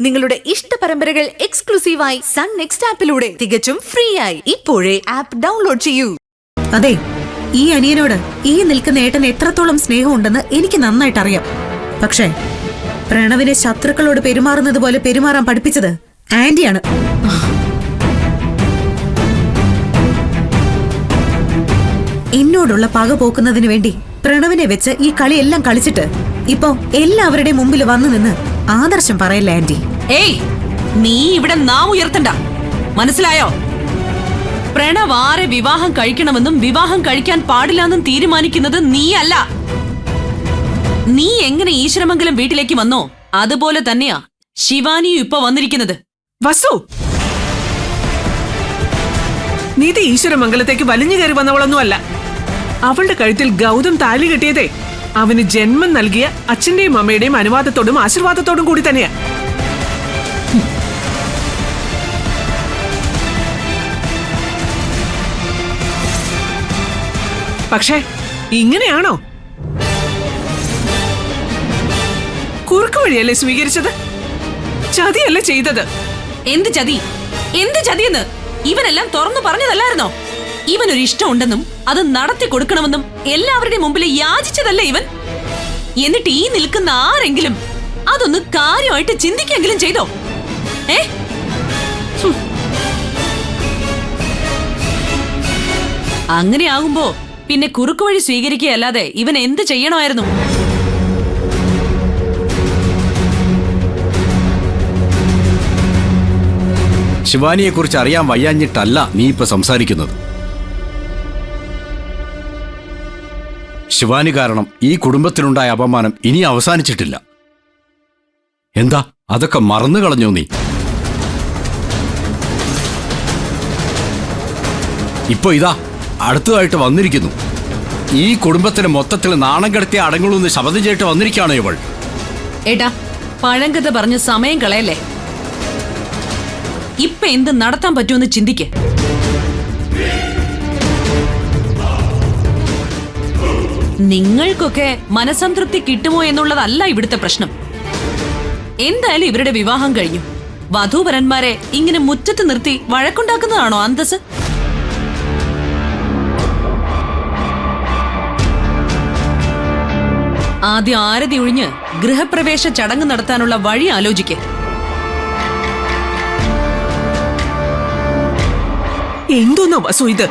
നിങ്ങളുടെ ഇഷ്ട പരമ്പരകൾ എക്സ്ക്ലൂസീവായി സൺ നെക്സ്റ്റ് ആപ്പിലൂടെ തികച്ചും ഫ്രീ ആയി ഇപ്പോഴേ ആപ്പ് ഡൗൺലോഡ് ചെയ്യൂ. അതെ, ഈ അനിയനോട് ഈ നിൽക്കുന്ന ഏട്ടൻ എത്രത്തോളം സ്നേഹമുണ്ടെന്ന് എനിക്ക് നന്നായിട്ട് അറിയാം. പക്ഷേ പ്രണവിനെ ശത്രുക്കളോട് പെരുമാറുന്നത് പോലെ പെരുമാറാൻ പഠിപ്പിച്ചത് ആന്റിയാണ്. എന്നോടുള്ള പക പോക്കുന്നതിന് വേണ്ടി പ്രണവിനെ വെച്ച് ഈ കളിയെല്ലാം കളിച്ചിട്ട് ഇപ്പൊ എല്ലാവരുടെയും മുമ്പിൽ വന്നു നിന്ന് ആദർശം പറയല്ല ആന്റി. ഏയ്, നീ ഇവിടെ നാം ഉയർത്തണ്ട, മനസ്സിലായോ? പ്രണവ് ആരെ വിവാഹം കഴിക്കണമെന്നും വിവാഹം കഴിക്കാൻ പാടില്ലെന്നും തീരുമാനിക്കുന്നത് നീയല്ല. നീ എങ്ങനെ ഈശ്വരമംഗലം വീട്ടിലേക്ക് വന്നോ അതുപോലെ തന്നെയാ ശിവാനിയും ഇപ്പൊ വന്നിരിക്കുന്നത്. വസു, നീതി ഈശ്വരമംഗലത്തേക്ക് വലിഞ്ഞു കയറി വന്നവളൊന്നുമല്ല. അവളുടെ കഴുത്തിൽ ഗൗതം താലി കെട്ടിയതേ അവന് ജന്മം നൽകിയ അച്ഛന്റെയും അമ്മയുടെയും അനുവാദത്തോടും ആശീർവാദത്തോടും കൂടി തന്നെയാ. പക്ഷേ ഇങ്ങനെയാണോ? കുറുക്കു വഴിയല്ലേ സ്വീകരിച്ചത്? ചതിയല്ലേ ചെയ്തത്? എന്ത് ചതി? എന്ത് ചതിയെന്ന് ഇവനെല്ലാം തുറന്നു പറഞ്ഞതല്ലായിരുന്നോ? ഇവനൊരു ഇഷ്ടമുണ്ടെന്നും അത് നടത്തി കൊടുക്കണമെന്നും എല്ലാവരുടെയും മുമ്പിൽ യാചിച്ചതല്ലേ ഇവൻ? എന്നിട്ട് ഈ നിൽക്കുന്ന ആരെങ്കിലും അതൊന്ന് കാര്യമായിട്ട് ചിന്തിക്കെങ്കിലും ചെയ്തോ? അങ്ങനെയാകുമ്പോ പിന്നെ കുറുക്കു വഴി സ്വീകരിക്കുകയല്ലാതെ ഇവൻ എന്ത് ചെയ്യണമായിരുന്നു? ശിവാനിയെക്കുറിച്ച് അറിയാൻ വയ്യാഞ്ഞിട്ടല്ല നീ ഇപ്പൊ സംസാരിക്കുന്നത്. ശിവാനി കാരണം ഈ കുടുംബത്തിനുണ്ടായ അപമാനം ഇനി അവസാനിച്ചിട്ടില്ല. എന്താ അതൊക്കെ മറന്നു കളഞ്ഞോ നീ? ഇപ്പൊ ഇതാ അടുത്തതായിട്ട് വന്നിരിക്കുന്നു. ഈ കുടുംബത്തിന് മൊത്തത്തിൽ നാണം കെടുത്തിയ അടങ്ങുള്ളൂന്ന് ശപഥം ചെയ്തിട്ട് വന്നിരിക്കുകയാണോ ഇവൾ? ഏട്ടാ, പഴങ്കഥ പറഞ്ഞ് സമയം കളയല്ലേ. ഇപ്പൊ എന്ത് നടത്താൻ പറ്റുമെന്ന് ചിന്തിക്ക്. നിങ്ങൾക്കൊക്കെ മനസംതൃപ്തി കിട്ടുമോ എന്നുള്ളതല്ല ഇവിടുത്തെ പ്രശ്നം. എന്തായാലും ഇവരുടെ വിവാഹം കഴിഞ്ഞു. വധൂവരന്മാരെ ഇങ്ങനെ മുറ്റത്ത് നിർത്തി വഴക്കുണ്ടാക്കുന്നതാണോ അന്തസ്? ആദ്യം ആരതി ഒഴിഞ്ഞ് ഗൃഹപ്രവേശ ചടങ്ങ് നടത്താനുള്ള വഴി ആലോചിക്ക്. എന്തോന്നോ വസു ഇത്?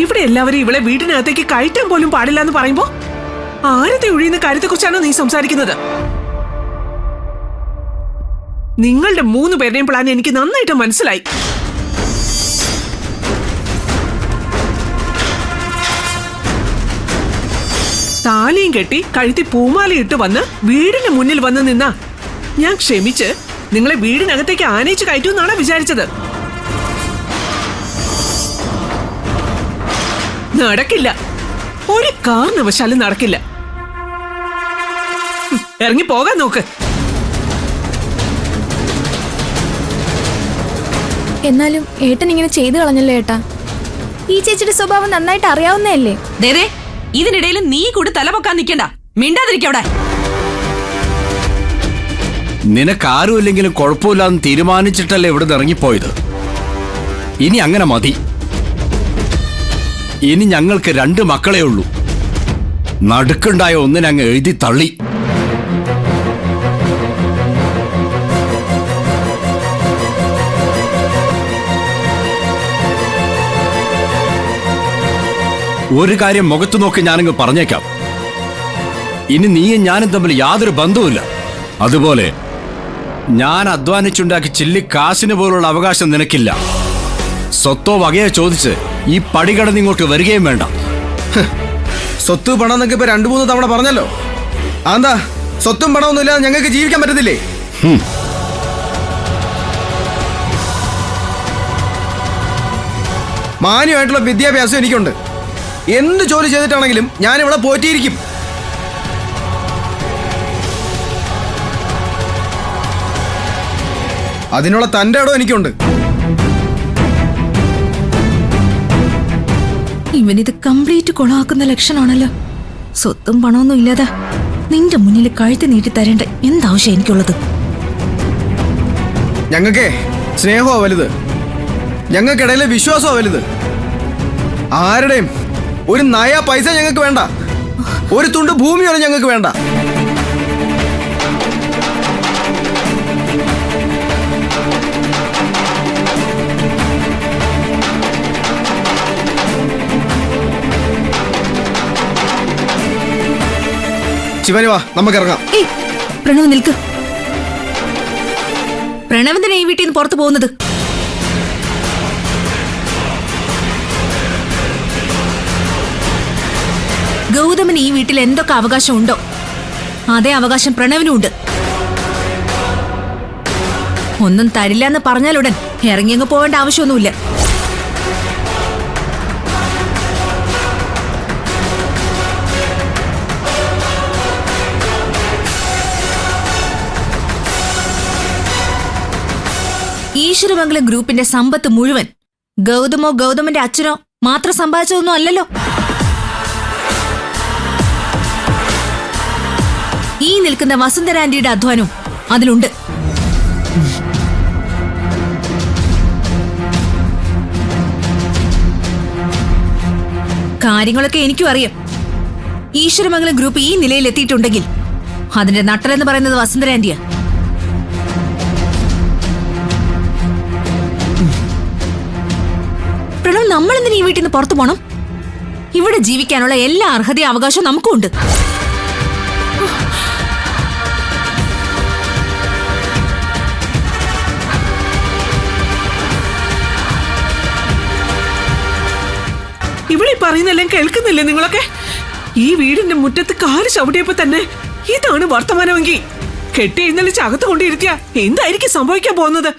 ഇവിടെ എല്ലാവരും ഇവളെ വീടിനകത്തേക്ക് കയറ്റാൻ പോലും പാടില്ല എന്ന് പറയുമ്പോ ആരത്തെ ഒഴിയുന്ന കാര്യത്തെക്കുറിച്ചാണ് നീ സംസാരിക്കുന്നത്? നിങ്ങളുടെ 3 പേരുടെയും പ്ലാൻ എനിക്ക് നന്നായിട്ട് മനസ്സിലായി. താലിയും കെട്ടി കഴുത്തി പൂമാലയിട്ട് വന്ന് വീടിന് മുന്നിൽ വന്ന് നിന്നാ ഞാൻ ക്ഷമിച്ച് നിങ്ങളെ വീടിനകത്തേക്ക് ആനയിച്ച് കയറ്റുമെന്നാണ് വിചാരിച്ചത്. നടക്കില്ല, ഒരു കാരണവശാലും നടക്കില്ല. ഇറങ്ങി പോകാൻ നോക്ക്. എന്നാലും ഏട്ടൻ ഇങ്ങനെ ചെയ്തു കളഞ്ഞല്ലോ ഏട്ടാ. ഈ ചേച്ചിയുടെ സ്വഭാവം നന്നായിട്ട് അറിയാവുന്നതല്ലേ? ദേദേ, ഇതിനിടയിൽ നീ കൂടി തലപൊക്കാൻ നിൽക്കണ്ട, മിണ്ടാതിരിക്കവിടെ. നിനക്കാരും ഇല്ലെങ്കിലും കുഴപ്പമില്ലാന്ന് തീരുമാനിച്ചിട്ടല്ലേ ഇവിടെ നിന്ന് ഇറങ്ങിപ്പോയത്. ഇനി അങ്ങനെ മതി. ഇനി ഞങ്ങൾക്ക് 2 മക്കളേ ഉള്ളൂ. നടുക്കുണ്ടായ ഒന്നിനങ്ങ് എഴുതി തള്ളി. ഒരു കാര്യം മുഖത്തു നോക്കി ഞാനങ്ങ് പറഞ്ഞേക്കാം. ഇനി നീയും ഞാനും തമ്മിൽ യാതൊരു ബന്ധവുമില്ല. അതുപോലെ ഞാൻ അധ്വാനിച്ചുണ്ടാക്കി ചില്ലി കാശിന് പോലുള്ള അവകാശം നിനക്കില്ല. സ്വത്തോ വകയോ ചോദിച്ച് ഈ പടി കടന്ന് ഇങ്ങോട്ട് വരികയും വേണ്ട. സ്വത്ത് പണം എന്നൊക്കെ ഇപ്പൊ 2-3 തവണ പറഞ്ഞല്ലോ. എന്താ സ്വത്തും പണമൊന്നും ഇല്ലാതെ ഞങ്ങൾക്ക് ജീവിക്കാൻ പറ്റത്തില്ലേ? മാന്യമായിട്ടുള്ള വിദ്യാഭ്യാസം എനിക്കുണ്ട്. എന്ത് ജോലി ചെയ്തിട്ടാണെങ്കിലും ഞാൻ ഇവിടെ പോറ്റിയിരിക്കും. അതിനുള്ള തന്റെ ഇടം എനിക്കുണ്ട്. ഇവനിത് കംപ്ലീറ്റ് കൊളാക്കുന്ന ലക്ഷണമാണല്ലോ. സ്വത്തും പണമൊന്നും ഇല്ലാതെ നിന്റെ മുന്നിൽ കഴുത്ത് നീട്ടി തരേണ്ട എന്താവശ്യം എനിക്കുള്ളത്? ഞങ്ങൾക്കേ സ്നേഹമോ വലുത്, ഞങ്ങൾക്കിടയിലെ വിശ്വാസമോ വലുത്. ആരുടെയും ഒരു നയ പൈസ ഞങ്ങൾക്ക് വേണ്ട, ഒരു തുണ്ട് ഭൂമി വരെ ഞങ്ങൾക്ക് വേണ്ട. ശിവാനി വാ, നമുക്ക് ഇറങ്ങാം. ഏയ് പ്രണവ് നിൽക്ക്. പ്രണവെന്തിനാ ഈ വീട്ടിൽ നിന്ന് പുറത്തു പോകുന്നത്? ഗൗതമന് ഈ വീട്ടിൽ എന്തൊക്കെ അവകാശം ഉണ്ടോ അതേ അവകാശം പ്രണവിനും ഉണ്ട്. ഒന്നും തരില്ല എന്ന് പറഞ്ഞാലുടൻ ഇറങ്ങിയങ്ങ് പോവേണ്ട ആവശ്യമൊന്നുമില്ല. ഈശ്വരമംഗലം ഗ്രൂപ്പിന്റെ സമ്പത്ത് മുഴുവൻ ഗൗതമോ ഗൗതമന്റെ അച്ഛനോ മാത്രം സമ്പാദിച്ചതൊന്നും അല്ലല്ലോ. ഈ നിൽക്കുന്ന വസുന്ധരാന്റിയുടെ അധ്വാനവും അതിലുണ്ട്. കാര്യങ്ങളൊക്കെ എനിക്കും അറിയാം. ഈശ്വരമംഗലം ഗ്രൂപ്പ് ഈ നിലയിൽ എത്തിയിട്ടുണ്ടെങ്കിൽ അതിന്റെ നട്ടലെന്ന് പറയുന്നത് വസുന്ധരാന്റിയാ. പ്രണവ്, നമ്മൾ എന്തിനാ ഈ വീട്ടിൽ നിന്ന് പുറത്തു പോണം? ഇവിടെ ജീവിക്കാനുള്ള എല്ലാ അർഹതയും അവകാശവും നമുക്കും ഉണ്ട്. ഇവിടെ പറയുന്നെല്ലാം കേൾക്കുന്നില്ലേ നിങ്ങളൊക്കെ? ഈ വീടിന്റെ മുറ്റത്ത് കാല് ചവിട്ടിയപ്പോ തന്നെ ഇതാണ് വർത്തമാനമെങ്കിൽ കെട്ടി എഴുന്നള്ളിച്ച് അകത്ത് കൊണ്ടിരുത്തിയ എന്തായിരിക്കും സംഭവിക്കാൻ പോകുന്നത്?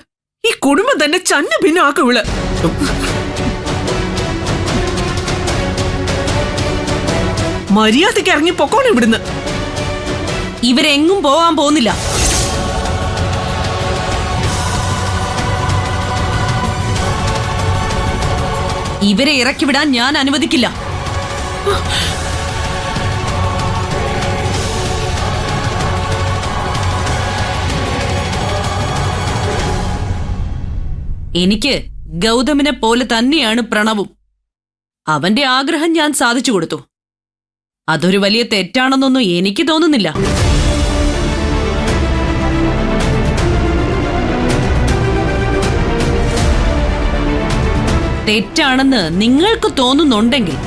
ഈ കുടുംബം തന്നെ ചന്ന ഭിന്നാക്കും ഇവള്. മര്യാദയ്ക്ക് ഇറങ്ങി പൊക്കോണം ഇവിടുന്ന്. ഇവരെങ്ങും പോകാൻ പോകുന്നില്ല. ഇവരെ ഇറക്കിവിടാൻ ഞാൻ അനുവദിക്കില്ല. എനിക്ക് ഗൗതമിനെ പോലെ തന്നെയാണ് പ്രണവും. അവന്റെ ആഗ്രഹം ഞാൻ സാധിച്ചു കൊടുത്തു. അതൊരു വലിയ തെറ്റാണെന്നൊന്നും എനിക്ക് തോന്നുന്നില്ല. തെറ്റാണെന്ന് നിങ്ങൾക്ക് തോന്നുന്നുണ്ടെങ്കിൽ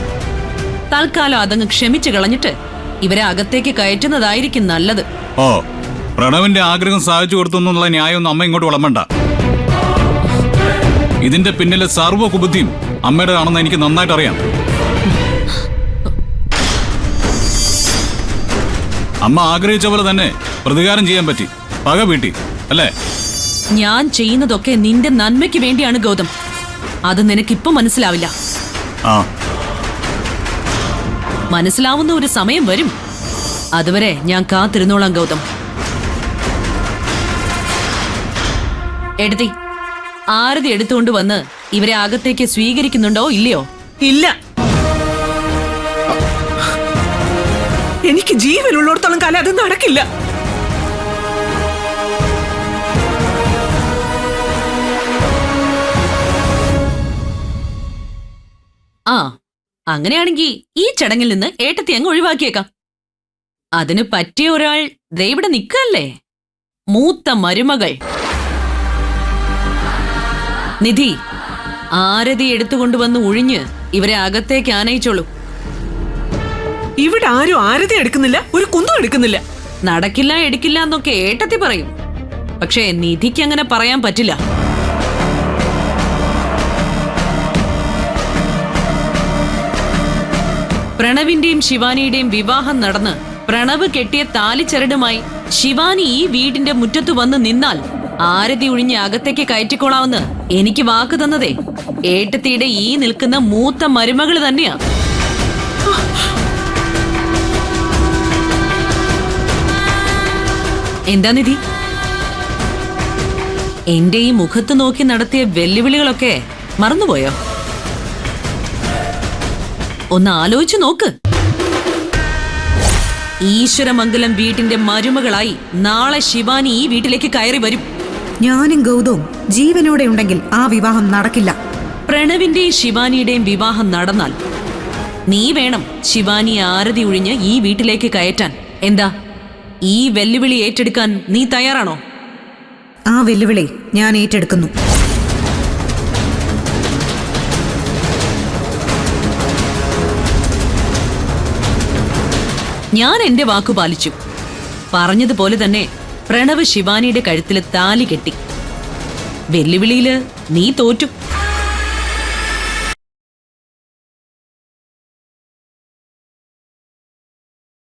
തൽക്കാലം അതങ്ങ് ക്ഷമിച്ചു കളഞ്ഞിട്ട് ഇവരെ അകത്തേക്ക് കയറ്റുന്നതായിരിക്കും നല്ലത്. ഓ, പ്രണവിന്റെ ആഗ്രഹം സാധിച്ചു കൊടുത്തു എന്നുള്ള ന്യായമൊന്നും അമ്മ ഇങ്ങോട്ട് വിളമ്പണ്ട. ഇതിന്റെ പിന്നിലെ സർവ്വ കുബുദ്ധിയും അമ്മയുടെ ആണെന്ന് എനിക്ക് നന്നായിട്ട് അറിയാം. അമ്മ ആഗ്രഹിച്ച പോലെ തന്നെ പ്രതികാരം ചെയ്യാൻ പറ്റി, പക വീട്ടി, അല്ലേ? ഞാൻ ചെയ്യുന്നതൊക്കെ നിന്റെ നന്മയ്ക്ക് വേണ്ടിയാണ് ഗൗതം. അത് നിനക്കിപ്പോ മനസ്സിലാവില്ല. ആ, മനസ്സിലാവുന്ന ഒരു സമയം വരും. അതുവരെ ഞാൻ കാത്തിരുന്നോളാം ഗൗതം. എടുത്തി ആരതി എടുത്തുകൊണ്ട് വന്ന് ഇവരെ അകത്തേക്ക് സ്വീകരിക്കുന്നുണ്ടോ ഇല്ലയോ? ഇല്ല, എനിക്ക് ജീവനുള്ളിടത്തോളം കാലം അത് നടക്കില്ല. ആ, അങ്ങനെയാണെങ്കിൽ ഈ ചടങ്ങിൽ നിന്ന് ഏട്ടത്തി അങ്ങ് ഒഴിവാക്കിയേക്കാം. അതിന് പറ്റിയ ഒരാൾ ദേ ഇവിടെ നിൽക്കല്ലേ, മൂത്ത മരുമകൾ നിധി. ആരതി എടുത്തുകൊണ്ടുവന്ന് ഒഴിഞ്ഞ് ഇവരെ അകത്തേക്ക് ആനയിച്ചോളൂ. ഇവിടെ ആരും ആരതി എടുക്കുന്നില്ല, ഒരു കുന്തം എടുക്കുന്നില്ല. നടക്കില്ല എടുക്കില്ല എന്നൊക്കെ ഏട്ടത്തി പറയും. പക്ഷേ നിധിക്ക് അങ്ങനെ പറയാൻ പറ്റില്ല. പ്രണവിന്റെയും ശിവാനിയുടെയും വിവാഹം നടന്ന് പ്രണവ് കെട്ടിയ താലിച്ചരടുമായി ശിവാനി ഈ വീടിന്റെ മുറ്റത്ത് വന്ന് നിന്നാൽ ആരതി ഒഴിഞ്ഞ് അകത്തേക്ക് കയറ്റിക്കോളാമെന്ന് എനിക്ക് വാക്ക് തന്നതേ ഏട്ടത്തിയുടെ ഈ നിൽക്കുന്ന മൂത്ത മരുമകള് തന്നെയാ. എന്താ നിധി, എന്റെ ഈ മുഖത്ത് നോക്കി നടത്തിയ വെല്ലുവിളികളൊക്കെ മറന്നുപോയോ? ഒന്ന് ആലോചിച്ചു നോക്ക്. ഈശ്വരമംഗലം വീട്ടിന്റെ മരുമകളായി നാളെ ശിവാനി ഈ വീട്ടിലേക്ക് കയറി വരും. ഞാനും ഗൗതവും ജീവനോടെ ഉണ്ടെങ്കിൽ ആ വിവാഹം നടക്കില്ല. പ്രണവിന്റെയും ശിവാനിയുടെയും വിവാഹം നടന്നാൽ നീ വേണം ശിവാനിയെ ആരതി ഒഴിഞ്ഞ് ഈ വീട്ടിലേക്ക് കയറ്റാൻ. എന്താ ഈ വെല്ലുവിളി ഏറ്റെടുക്കാൻ നീ തയ്യാറാണോ? ആ വെല്ലുവിളി ഞാൻ ഏറ്റെടുക്കുന്നു. ഞാൻ എന്റെ വാക്കു പാലിച്ചു. പറഞ്ഞതുപോലെ തന്നെ പ്രണവ് ശിവാനിയുടെ കഴുത്തിൽ താലി കെട്ടി. വെല്ലുവിളിയില് നീ തോറ്റു.